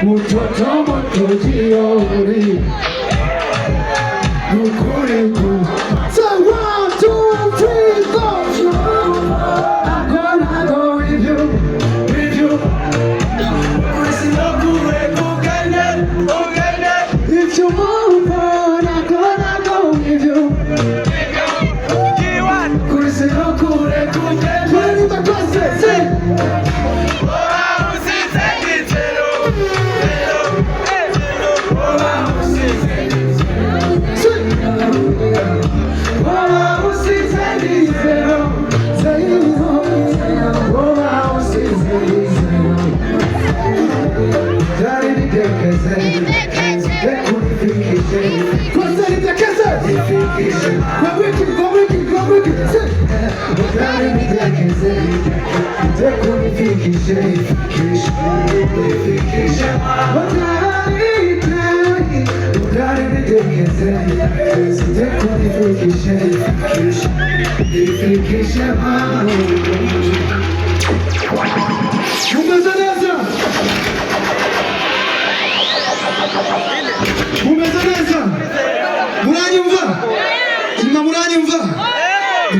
Mtoto moto jioni Nukuriku So 1, 2, 3, go I'm gonna go with you With you If you move on I'm gonna go with you Kurisi nukuriku Kweli makose Sing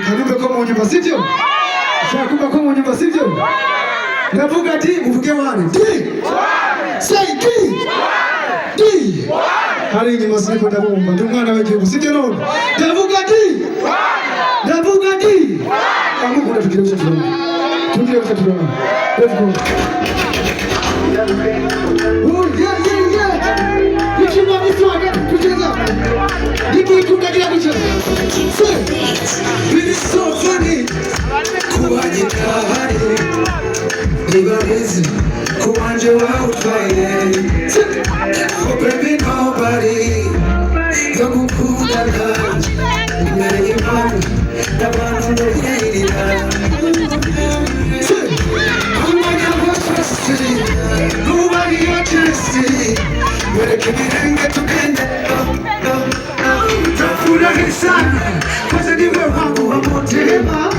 Kanumbe kwa mwenye sivyo? Shakumba kwa mwenye sivyo? Navuga di muvuge wani. Di. Say di. Di. Hari ni masipo ndabumba. Tumwana wewe sivyo no. Navuga di. Navuga di. Kamu kuna tukio cha tunaona. Tukio cha tunaona. Let's go. Oh yeah yeah yeah. You know this one. Kucheza. Diki kundagira kucheza. It is so funny. Kuwaje kahari. Nibarizi. Kuwanje wa utwaye. Oh baby nobody. Yakukunda kanje. Ngenye mani. Nabanu ndoyirira. Nobody interested. Where kibirenge tugende. Tafurahi sana kwa niwe wangu wa motema.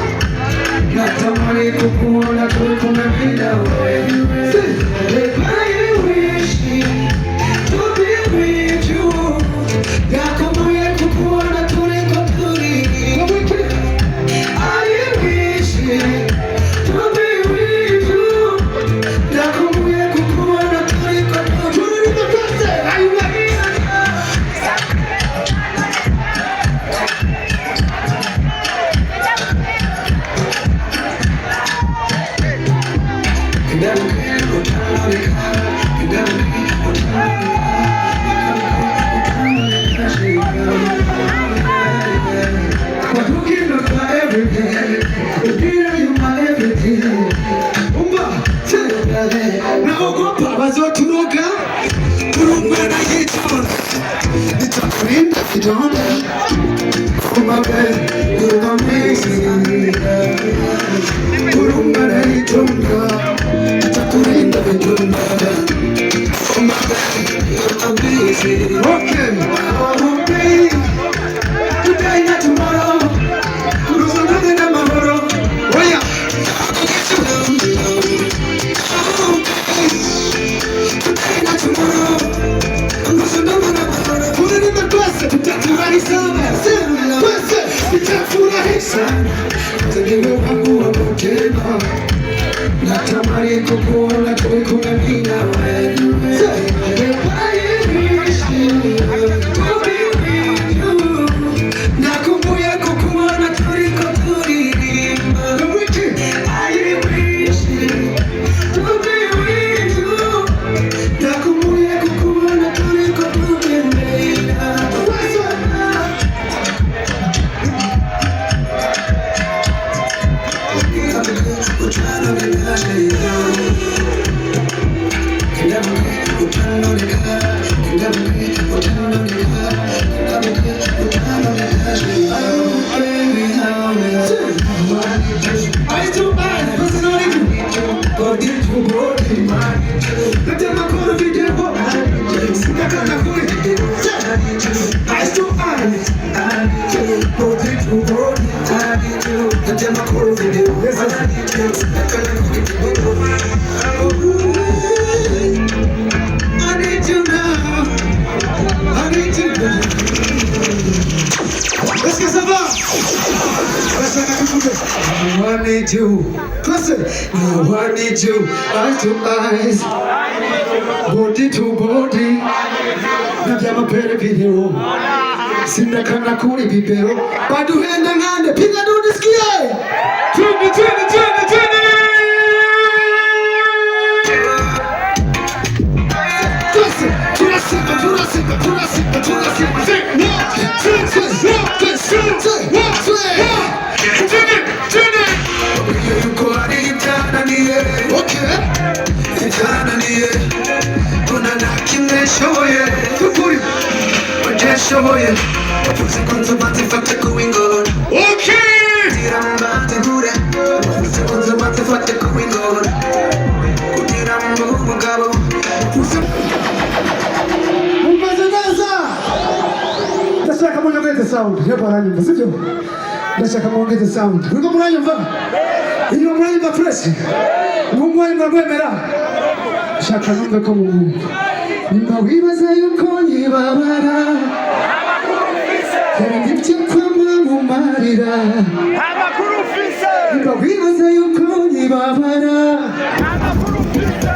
Natamani kukuona tulikumbe bila wewe. I wish to be with you. Natamani kukuona tuliko tuli. I wish to be with you. Natamani kukuona tuliko tuli. Natamani kukuona tulikuna bila wewe. Nakumbuka kukuona tuliko tulilimba. I wish to be with you. Nakumbuka kukuona tuliko tulilimba. you. Now I need you, eyes to eyes, body to body. Navyama pere video, sinda kana kuri bibero. Badu henda ngande, piga do nisikie. Twende. Ndashaka muongeze sound. Hebu ananyumba, sivyo? Ndashaka muongeze sound. Uko mnanyumba? Iyo mnanyumba fresh. Mungu mwemera. Shaka numbe ko Mungu. Nimba wibaza yuko nyibabara. Ibyo kwama mu marira. Amakuru ufise. Nimba wibaza yuko nyibabara. Amakuru ufise.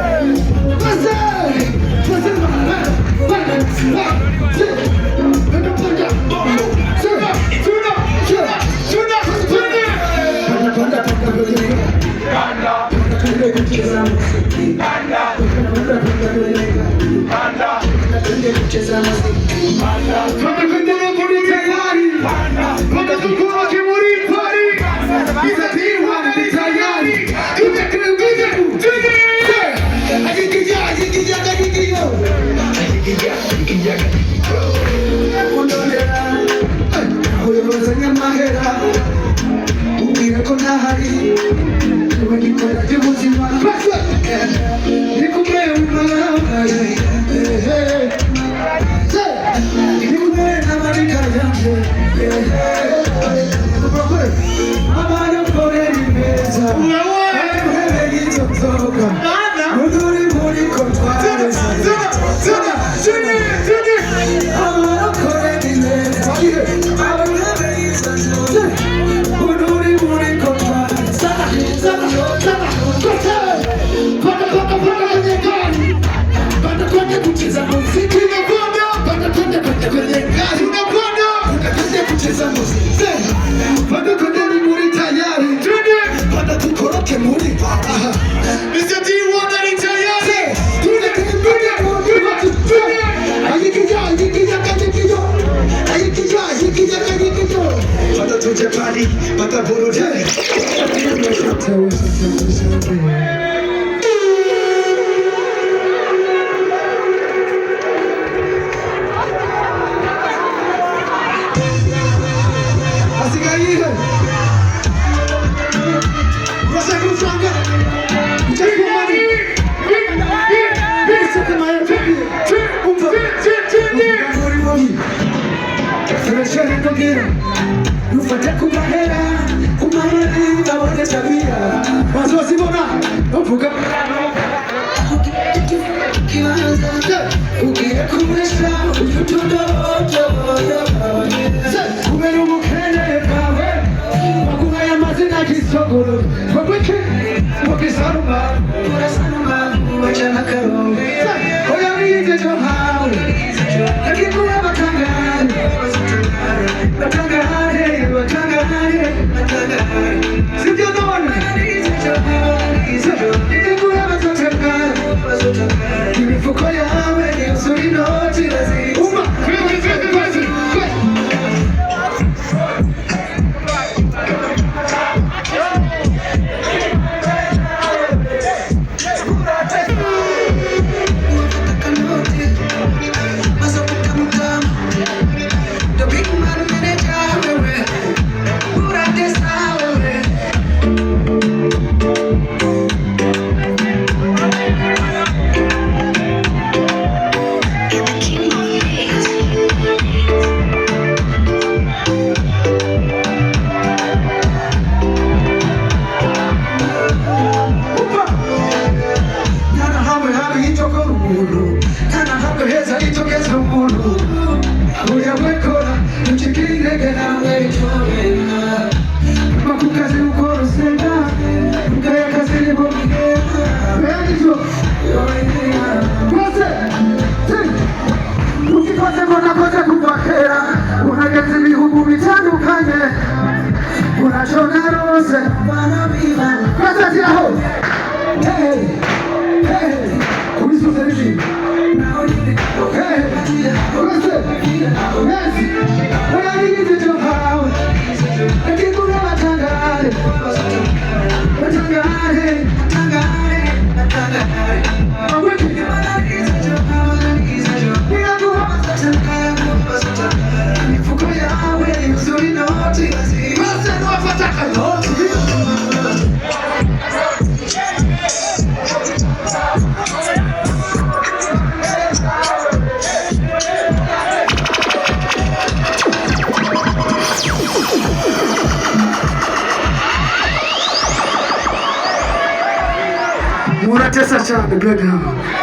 Makukazi ukoro senda Atesa cyane, brother.